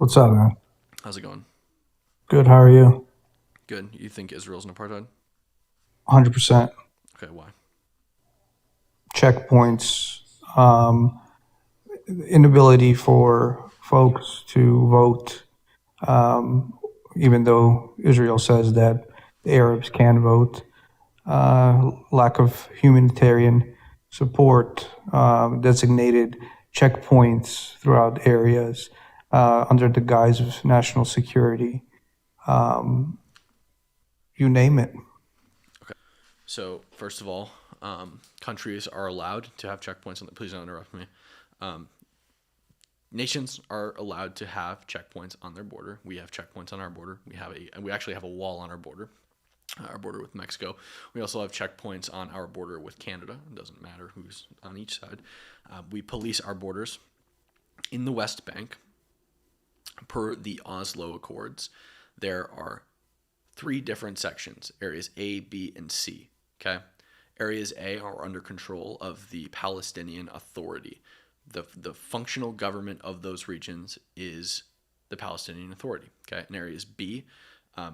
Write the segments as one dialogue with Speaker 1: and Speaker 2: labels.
Speaker 1: What's up, man?
Speaker 2: How's it going?
Speaker 1: Good. How are you?
Speaker 2: Good. You think Israel's an apartheid?
Speaker 1: 100%
Speaker 2: Okay, why?
Speaker 1: checkpoints, inability for folks to vote, um, even though Israel says that the Arabs can vote, lack of humanitarian support, designated checkpoints throughout areas under the guise of national security. Um, you name it.
Speaker 2: Okay. So first of all, countries are allowed to have checkpoints. Please don't interrupt me. Um, Nations are allowed to have checkpoints on their border. We have checkpoints on our border. We actually have a wall on our border with Mexico. We also have checkpoints on our border with Canada. It doesn't matter who's on each side. We police our borders in the West Bank per the Oslo Accords. There are three different sections: areas A, B, and C. Okay. Areas A are under control of the Palestinian Authority. The functional government of those regions is the Palestinian Authority. Okay. In areas B,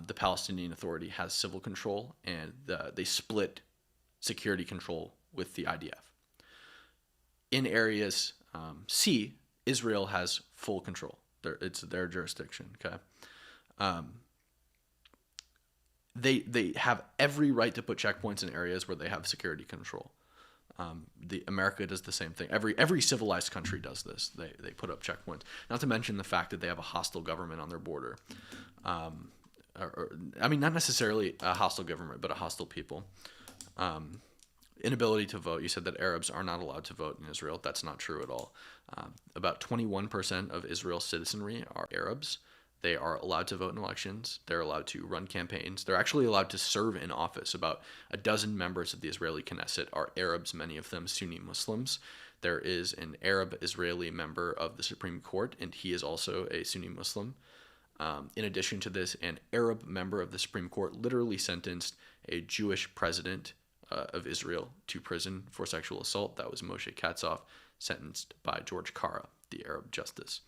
Speaker 2: the Palestinian Authority has civil control, and they split security control with the IDF. In areas C, Israel has full control. It's their jurisdiction. Okay. Um, they have every right to put checkpoints in areas where they have security control. The America does the same thing. Every civilized country does this. They put up checkpoints. Not to mention the fact that they have a hostile government on their border. Um, I mean, not necessarily a hostile government, but a hostile people. Inability to vote. You said that Arabs are not allowed to vote in Israel. That's not true at all. About 21% of Israel's citizenry are Arabs. They are allowed to vote in elections. They're allowed to run campaigns. They're actually allowed to serve in office. About a dozen members of the Israeli Knesset are Arabs, many of them Sunni Muslims. There is an Arab Israeli member of the Supreme Court, and he is also a Sunni Muslim. In addition to this, an Arab member of the Supreme Court literally sentenced a Jewish president of Israel to prison for sexual assault. That was Moshe Katsav, sentenced by George Kara, the Arab justice.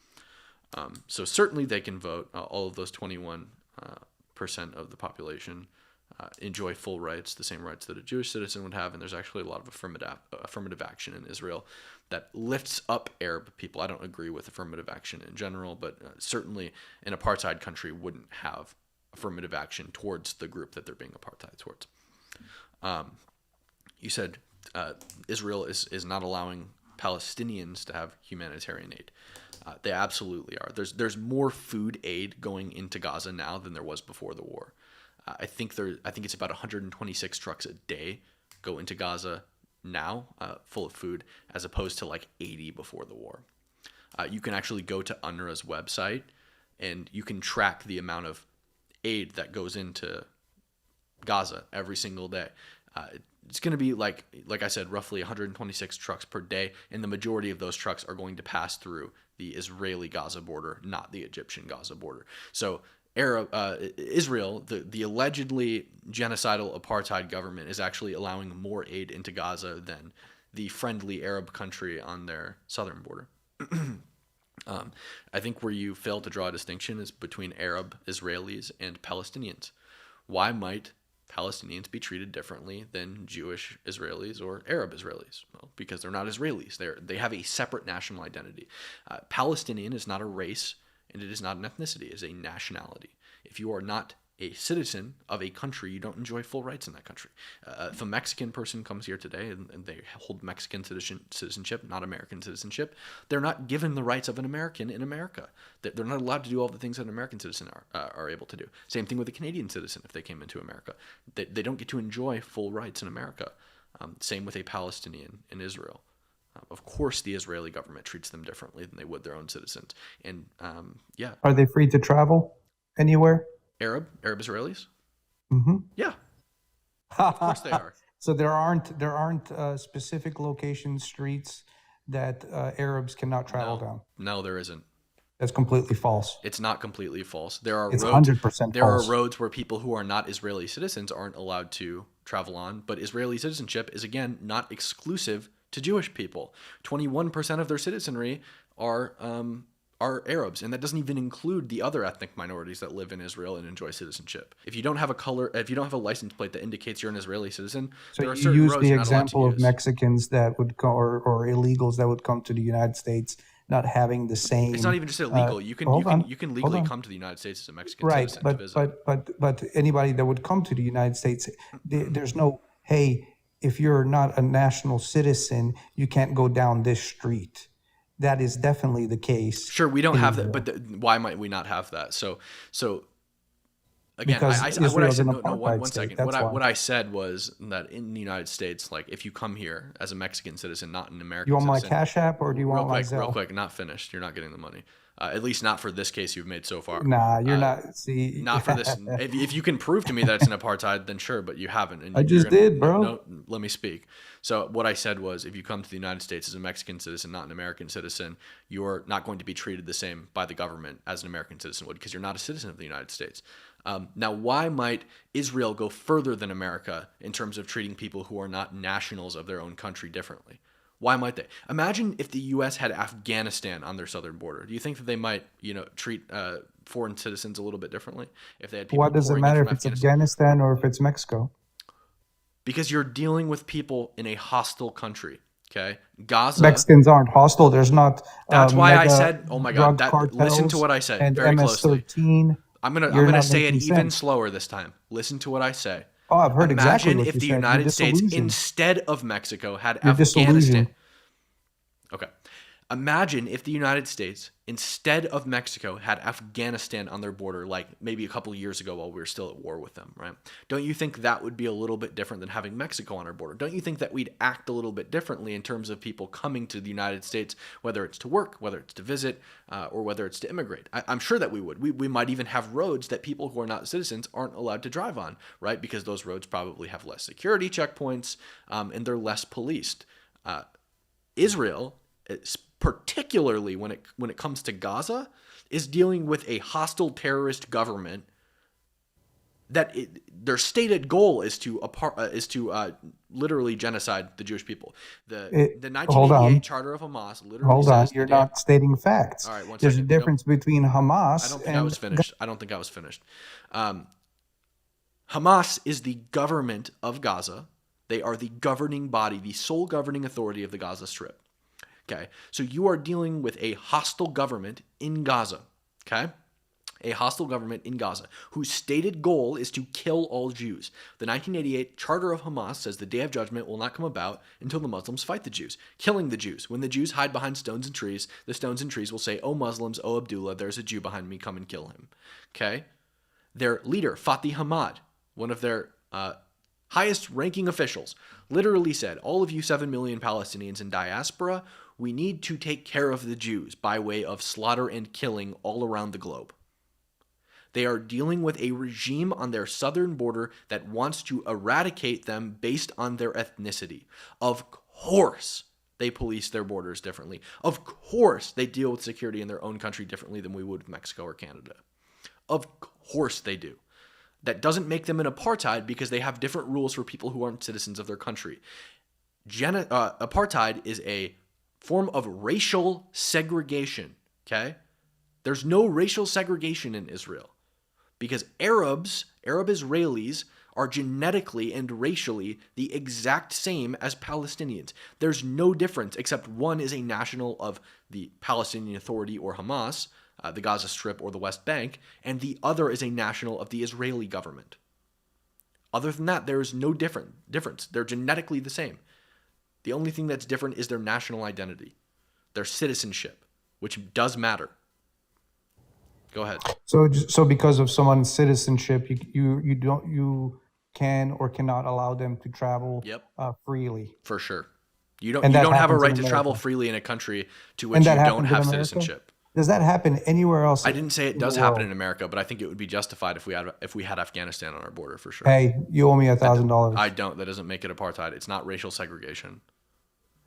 Speaker 2: So certainly they can vote. All of those 21% of the population enjoy full rights, the same rights that a Jewish citizen would have. And there's actually a lot of affirmative action in Israel that lifts up Arab people. I don't agree with affirmative action in general, but certainly an apartheid country wouldn't have affirmative action towards the group that they're being apartheid towards. You said Israel is not allowing Palestinians to have humanitarian aid. They absolutely are. There's more food aid going into Gaza now than there was before the war. I think it's about 126 trucks a day go into Gaza now, full of food, as opposed to like 80 before the war. You can actually go to UNRWA's website and you can track the amount of aid that goes into Gaza every single day. It's going to be like I said, roughly 126 trucks per day, and the majority of those trucks are going to pass through the Israeli Gaza border, not the Egyptian Gaza border. So Israel, the allegedly genocidal apartheid government, is actually allowing more aid into Gaza than the friendly Arab country on their southern border. I think where you fail to draw a distinction is between Arab Israelis and Palestinians. Why might Palestinians be treated differently than Jewish Israelis or Arab Israelis? Well, because they're not Israelis. They have a separate national identity. Palestinian is not a race, and it is not an ethnicity. It is a nationality. If you are not a citizen of a country, you don't enjoy full rights in that country. If a Mexican person comes here today and they hold Mexican citizenship, not American citizenship, they're not given the rights of an American in America. They're not allowed to do all the things that an American citizen are able to do. Same thing with a Canadian citizen if they came into America. They don't get to enjoy full rights in America. Same with a Palestinian in Israel. Of course, the Israeli government treats them differently than they would their own citizens. And yeah,
Speaker 1: Are they free to travel anywhere?
Speaker 2: Arab Israelis.
Speaker 1: Hmm.
Speaker 2: Yeah, of course they are.
Speaker 1: So there aren't specific locations, streets that Arabs cannot travel
Speaker 2: No,
Speaker 1: down.
Speaker 2: no, there isn't.
Speaker 1: That's completely false.
Speaker 2: It's not completely false. There are
Speaker 1: It's
Speaker 2: roads.
Speaker 1: 100%
Speaker 2: There are
Speaker 1: false.
Speaker 2: roads where people who are not Israeli citizens aren't allowed to travel on. But Israeli citizenship is again not exclusive to Jewish people. 21% of their citizenry are are Arabs, and that doesn't even include the other ethnic minorities that live in Israel and enjoy citizenship. If you don't have a license plate that indicates you're an Israeli citizen,
Speaker 1: So
Speaker 2: there are
Speaker 1: you
Speaker 2: certain
Speaker 1: use
Speaker 2: roads
Speaker 1: the
Speaker 2: you're not allowed to
Speaker 1: example of
Speaker 2: use.
Speaker 1: Mexicans that would come, or illegals that would come to the United States, not having the same.
Speaker 2: It's not even just illegal. You can
Speaker 1: hold on, hold
Speaker 2: legally
Speaker 1: on.
Speaker 2: come to the United States as a Mexican
Speaker 1: Right,
Speaker 2: citizen to visit.
Speaker 1: but anybody that would come to the United States, there's no, hey, if you're not a national citizen, you can't go down this street. That is definitely the case.
Speaker 2: Sure, we don't
Speaker 1: in
Speaker 2: have that,
Speaker 1: Israel,
Speaker 2: but why might we not have that? So again,
Speaker 1: because
Speaker 2: what I
Speaker 1: Israel's
Speaker 2: said.
Speaker 1: an
Speaker 2: No,
Speaker 1: apartheid
Speaker 2: one
Speaker 1: state.
Speaker 2: second.
Speaker 1: That's why.
Speaker 2: What I said was that in the United States, like if you come here as a Mexican citizen, not an American
Speaker 1: You want my
Speaker 2: citizen.
Speaker 1: Cash App or do you want my
Speaker 2: Real
Speaker 1: Zelle?
Speaker 2: quick, not finished. You're not getting the money. At least not for this case you've made so far.
Speaker 1: Nah, you're not. See,
Speaker 2: Not for this. If you can prove to me that it's an apartheid, then sure, but you haven't. And
Speaker 1: I just did, bro.
Speaker 2: No, let me speak. So what I said was, if you come to the United States as a Mexican citizen, not an American citizen, you're not going to be treated the same by the government as an American citizen would, because you're not a citizen of the United States. Now, why might Israel go further than America in terms of treating people who are not nationals of their own country differently? Why might they? Imagine if the U.S. had Afghanistan on their southern border. Do you think that they might, treat foreign citizens a little bit differently if they had people
Speaker 1: What does it
Speaker 2: pouring in
Speaker 1: matter
Speaker 2: from
Speaker 1: if it's
Speaker 2: Afghanistan?
Speaker 1: Afghanistan or if it's Mexico?
Speaker 2: Because you're dealing with people in a hostile country. Okay, Gaza.
Speaker 1: Mexicans aren't hostile. There's not
Speaker 2: That's why I
Speaker 1: mega
Speaker 2: said, oh my God,
Speaker 1: drug
Speaker 2: listen to
Speaker 1: cartels
Speaker 2: what I say
Speaker 1: and
Speaker 2: very closely.
Speaker 1: MS-13.
Speaker 2: I'm
Speaker 1: You're
Speaker 2: gonna
Speaker 1: not
Speaker 2: say it
Speaker 1: making
Speaker 2: even
Speaker 1: sense.
Speaker 2: slower this time. Listen to what I say.
Speaker 1: Oh, I've heard exactly
Speaker 2: Imagine
Speaker 1: what
Speaker 2: if
Speaker 1: you
Speaker 2: the
Speaker 1: said. You're
Speaker 2: United States,
Speaker 1: disillusioned.
Speaker 2: instead of Mexico, had
Speaker 1: You're
Speaker 2: Afghanistan.
Speaker 1: disillusioned.
Speaker 2: Okay. Imagine if the United States, instead of Mexico, had Afghanistan on their border, like maybe a couple years ago while we were still at war with them, right? Don't you think that would be a little bit different than having Mexico on our border? Don't you think that we'd act a little bit differently in terms of people coming to the United States, whether it's to work, whether it's to visit, or whether it's to immigrate? I'm sure that we would. We might even have roads that people who are not citizens aren't allowed to drive on, right? Because those roads probably have less security checkpoints, and they're less policed. Israel, particularly when it comes to Gaza, is dealing with a hostile terrorist government that their stated goal is to literally genocide the Jewish people. The
Speaker 1: Hold
Speaker 2: 1988
Speaker 1: on.
Speaker 2: Charter of Hamas literally
Speaker 1: Hold on.
Speaker 2: says
Speaker 1: You're not stating facts.
Speaker 2: All right, one
Speaker 1: There's a
Speaker 2: second. Nope.
Speaker 1: difference between Hamas
Speaker 2: I don't think
Speaker 1: and
Speaker 2: I was finished. I don't think I was finished. Hamas is the government of Gaza. They are the governing body, the sole governing authority of the Gaza Strip. Okay, so you are dealing with a hostile government in Gaza. Okay, a hostile government in Gaza whose stated goal is to kill all Jews. The 1988 Charter of Hamas says the day of judgment will not come about until the Muslims fight the Jews, killing the Jews. When the Jews hide behind stones and trees, the stones and trees will say, "O Muslims, O Abdullah, there's a Jew behind me, come and kill him." Okay, their leader, Fatih Hamad, one of their highest ranking officials, literally said, all of you 7 million Palestinians in diaspora, we need to take care of the Jews by way of slaughter and killing all around the globe. They are dealing with a regime on their southern border that wants to eradicate them based on their ethnicity. Of course, they police their borders differently. Of course, they deal with security in their own country differently than we would with Mexico or Canada. Of course they do. That doesn't make them an apartheid because they have different rules for people who aren't citizens of their country. Apartheid is a form of racial segregation, okay? There's no racial segregation in Israel because Arab Israelis are genetically and racially the exact same as Palestinians. There's no difference except one is a national of the Palestinian Authority or Hamas, the Gaza Strip or the West Bank, and the other is a national of the Israeli government. Other than that, there is no difference. They're genetically the same. The only thing that's different is their national identity, their citizenship, which does matter. Go ahead.
Speaker 1: So because of someone's citizenship, you can or cannot allow them to travel freely.
Speaker 2: For sure. You don't
Speaker 1: And that
Speaker 2: have a
Speaker 1: happens in
Speaker 2: right to travel
Speaker 1: America.
Speaker 2: freely in a country to which
Speaker 1: And
Speaker 2: you
Speaker 1: that
Speaker 2: don't
Speaker 1: happens in
Speaker 2: have
Speaker 1: America?
Speaker 2: citizenship.
Speaker 1: Does that happen anywhere else?
Speaker 2: I didn't say it
Speaker 1: in
Speaker 2: does
Speaker 1: the
Speaker 2: happen
Speaker 1: world?
Speaker 2: in America, but I think it would be justified if we had Afghanistan on our border for sure.
Speaker 1: Hey, you owe me $1,000.
Speaker 2: I don't. That doesn't make it apartheid. It's not racial segregation.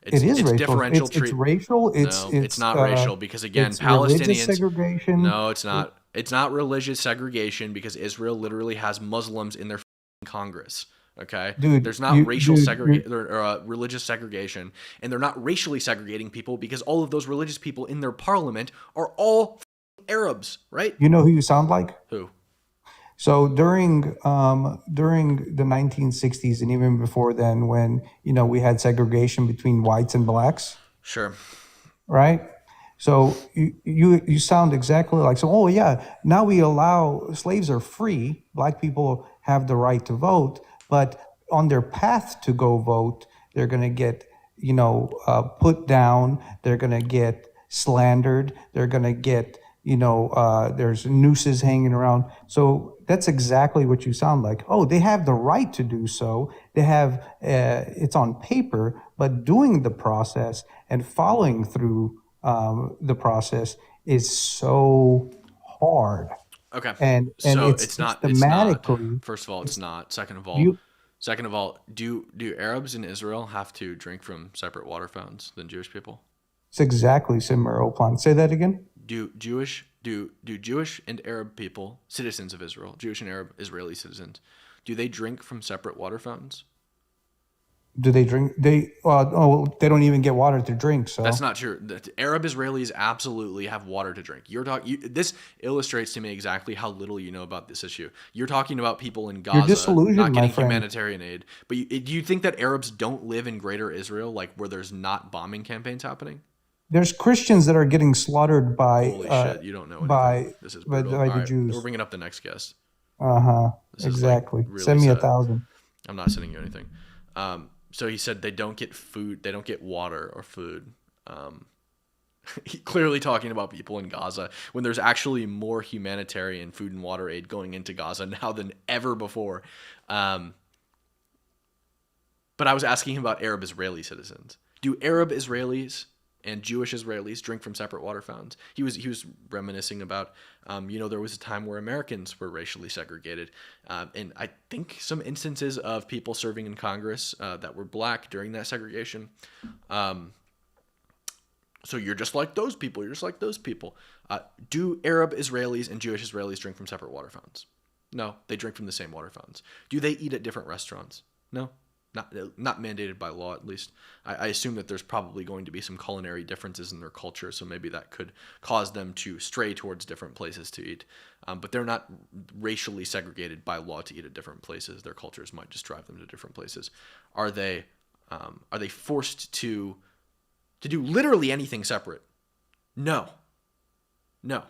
Speaker 1: It is
Speaker 2: it's
Speaker 1: racial.
Speaker 2: differential
Speaker 1: It's racial.
Speaker 2: It's not racial because again,
Speaker 1: it's religious
Speaker 2: Palestinians.
Speaker 1: segregation.
Speaker 2: No, it's not. It's not religious segregation because Israel literally has Muslims in their Congress. Okay,
Speaker 1: Dude,
Speaker 2: there's not racial
Speaker 1: you're
Speaker 2: segregation or religious segregation, and they're not racially segregating people because all of those religious people in their parliament are all Arabs, right?
Speaker 1: you know who you sound like?
Speaker 2: Who?
Speaker 1: So during the 1960s and even before then, when we had segregation between whites and blacks,
Speaker 2: Sure.
Speaker 1: right? So you sound exactly like, so. Oh yeah, now we allow, slaves are free. Black people have the right to vote, but on their path to go vote, they're going to get put down. They're going to get slandered. They're going to get there's nooses hanging around. So that's exactly what you sound like. Oh, they have the right to do so. They have it's on paper, but doing the process and following through the process is so hard,
Speaker 2: Okay.
Speaker 1: and
Speaker 2: So
Speaker 1: it's
Speaker 2: it's not. It's not.
Speaker 1: systematically.
Speaker 2: First of all, it's
Speaker 1: It's
Speaker 2: not.
Speaker 1: you.
Speaker 2: Second of all, do Arabs in Israel have to drink from separate water fountains than Jewish people?
Speaker 1: It's exactly similar. Oplan. Say that again.
Speaker 2: Do Jewish and Arab people, citizens of Israel, Jewish and Arab Israeli citizens, do they drink from separate water fountains?
Speaker 1: Do they drink? They don't even get water to drink.
Speaker 2: That's
Speaker 1: So
Speaker 2: not true. The Arab Israelis absolutely have water to drink. This illustrates to me exactly how little you know about this issue. You're talking about people in
Speaker 1: you're
Speaker 2: Gaza not
Speaker 1: disillusioned, my
Speaker 2: getting
Speaker 1: friend.
Speaker 2: humanitarian aid, but do you think that Arabs don't live in Greater Israel, like where there's not bombing campaigns happening?
Speaker 1: There's Christians that are getting slaughtered
Speaker 2: Holy shit, you don't know anything.
Speaker 1: by
Speaker 2: This is brutal.
Speaker 1: by
Speaker 2: All
Speaker 1: the
Speaker 2: right, we're
Speaker 1: Jews.
Speaker 2: bringing up the next guest.
Speaker 1: Uh-huh.
Speaker 2: This is like
Speaker 1: Exactly.
Speaker 2: really
Speaker 1: Send me a
Speaker 2: sad.
Speaker 1: 1,000.
Speaker 2: I'm not sending you anything. So he said they don't get food, they don't get water or food. Clearly talking about people in Gaza when there's actually more humanitarian food and water aid going into Gaza now than ever before. But I was asking him about Arab Israeli citizens. Do Arab Israelis and Jewish Israelis drink from separate water fountains? He was reminiscing about, there was a time where Americans were racially segregated, and I think some instances of people serving in Congress that were black during that segregation. So you're just like those people. You're just like those people. Do Arab Israelis and Jewish Israelis drink from separate water fountains? No, they drink from the same water fountains. Do they eat at different restaurants? No, not mandated by law, at least. I assume that there's probably going to be some culinary differences in their culture, so maybe that could cause them to stray towards different places to eat. But they're not racially segregated by law to eat at different places. Their cultures might just drive them to different places. Are they forced to do literally anything separate? No. No.